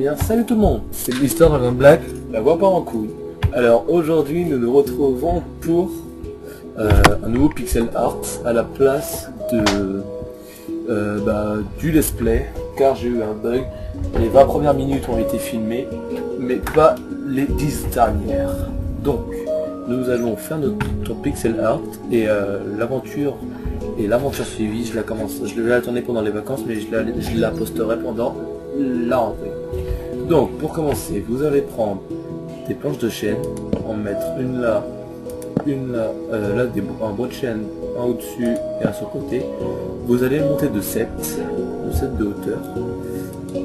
bien, salut tout le monde, c'est Mister Dragon Black, la voix part en couille. Alors aujourd'hui nous nous retrouvons pour un nouveau pixel art à la place de du let's play, car j'ai eu un bug. Les 20 premières minutes ont été filmées, mais pas les 10 dernières. Donc nous allons faire notre pixel art et l'aventure suivie, je vais la tourner pendant les vacances, mais je la posterai pendant la rentrée. Donc pour commencer, vous allez prendre des planches de chaîne, en mettre une là, un bout de chaîne, un au-dessus et un sur le côté. Vous allez monter de 7 de hauteur,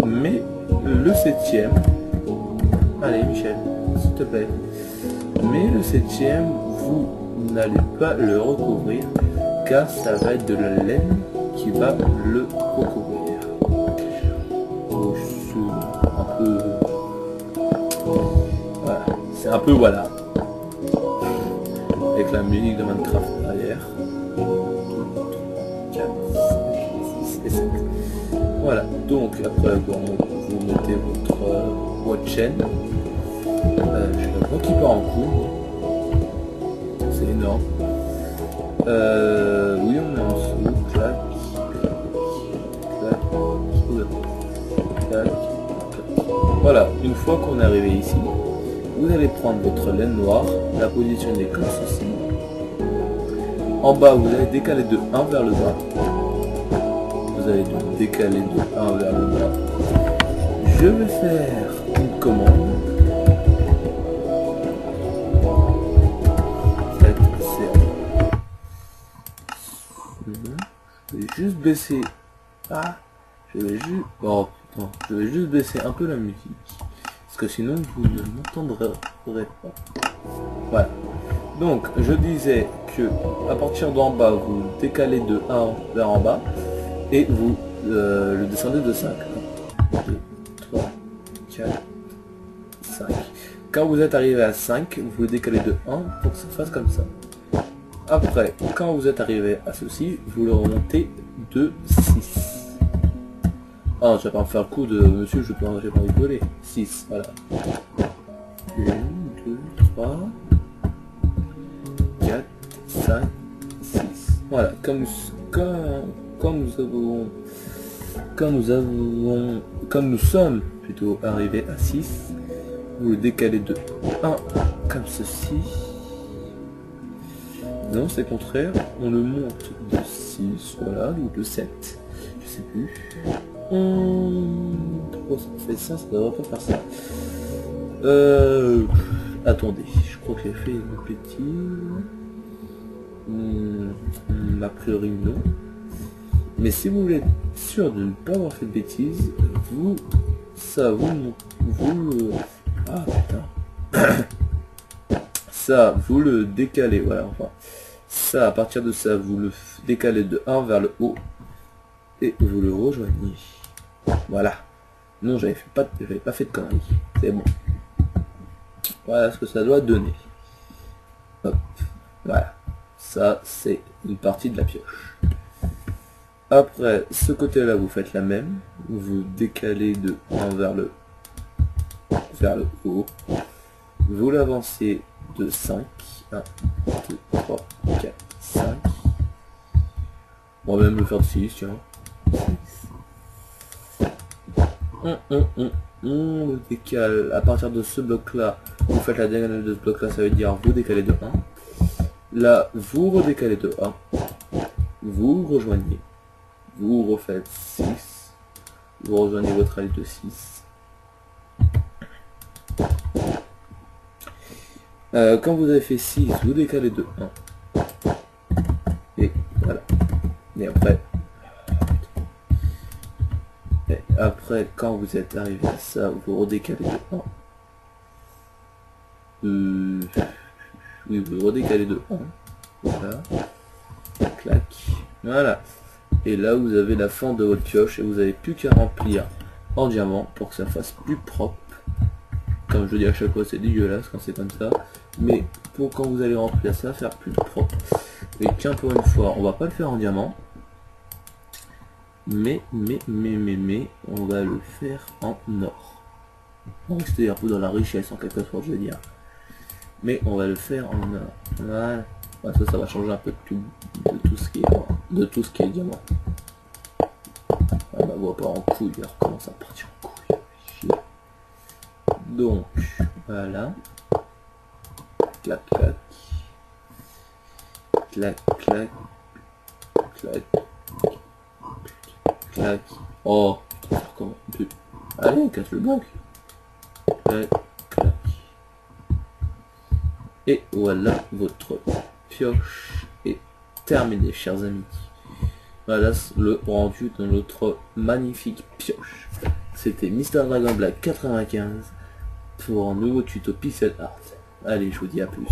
mais le 7e, allez Michel, s'il te plaît, mais le 7e, vous n'allez pas le recouvrir, car ça va être de la laine qui va le recouvrir. C'est un peu voilà, avec la musique de Minecraft derrière. 4, 5, 6 et 7. Voilà, donc après vous mettez votre chaîne. Je la vois qui part en couille. C'est énorme. Oui, on est en dessous. Clac, clac, clac, clac. Voilà, une fois qu'on est arrivé ici, vous allez prendre votre laine noire, la positionner comme ceci. En bas, vous allez décaler de 1 vers le bas. Vous allez donc décaler de 1 vers le bas. Je vais faire une commande. Je vais juste baisser. Je vais juste baisser un peu la musique. Parce que sinon vous ne m'entendrez pas. Voilà. Donc je disais que à partir d'en bas, vous décalez de 1 vers en bas et vous le descendez de 5. 1, 2, 3, 4, 5. Quand vous êtes arrivé à 5, vous décalez de 1 pour que ça fasse comme ça. Après, quand vous êtes arrivé à ceci, vous le remontez de 6. Ah, je vais pas me faire le coup de monsieur, j'ai pas rigoler. 6, voilà. 1, 2, 3, 4, 5, 6. Voilà, comme nous sommes plutôt arrivés à 6, vous le décalez de 1 comme ceci. Non, c'est contraire, on le monte de 6, voilà, ou de 7, je sais plus. Pourquoi ça fait ça devrait pas faire ça. Attendez, je crois que j'ai fait une bêtise. A priori non. Mais si vous voulez être sûr de ne pas avoir fait de bêtises, ça vous le décalez, voilà, enfin. Ça, à partir de ça, vous le décalez de 1 vers le haut et vous le rejoignez. Voilà. Non, j'avais pas fait de conneries. C'est bon. Voilà ce que ça doit donner. Hop. Voilà. Ça, c'est une partie de la pioche. Après, ce côté-là, vous faites la même. Vous décalez de 1 vers le haut. Vous l'avancez de 5. 1, 2, 3, 4, 5. On va même le faire de 6, tiens. 6. On le décale. À partir de ce bloc-là, vous faites la diagonale de ce bloc-là, ça veut dire vous décalez de 1. Là, vous redécalez de 1. Vous rejoignez. Vous refaites 6. Vous rejoignez votre aile de 6. Quand vous avez fait 6, vous décalez de 1. Et voilà. Et après, quand vous êtes arrivé à ça, vous redécalez de 1. Oui, vous redécalez de 1. Voilà. Clac. Voilà. Et là, vous avez la fin de votre pioche et vous n'avez plus qu'à remplir en diamant pour que ça fasse plus propre. Comme je dis à chaque fois, c'est dégueulasse quand c'est comme ça. Mais pour quand vous allez remplir ça, faire plus propre. Et tiens, pour une fois, on va pas le faire en diamant. Mais, on va le faire en or. On va rester un peu dans la richesse en quelque sorte, je veux dire. Mais on va le faire en or. Voilà. Ouais, ça va changer un peu de tout ce qui est diamant. On la voit pas en couille, alors comment ça partir en couille. Chier. Donc, voilà. Clac, clac. Clac, clac. Clac. Clac. Oh, comment. Allez, casse le bloc. Clac, clac. Et voilà, votre pioche est terminée, chers amis. Voilà le rendu de notre magnifique pioche. C'était Mr Dragon Black 95 pour un nouveau tuto pixel art. Allez, je vous dis à plus.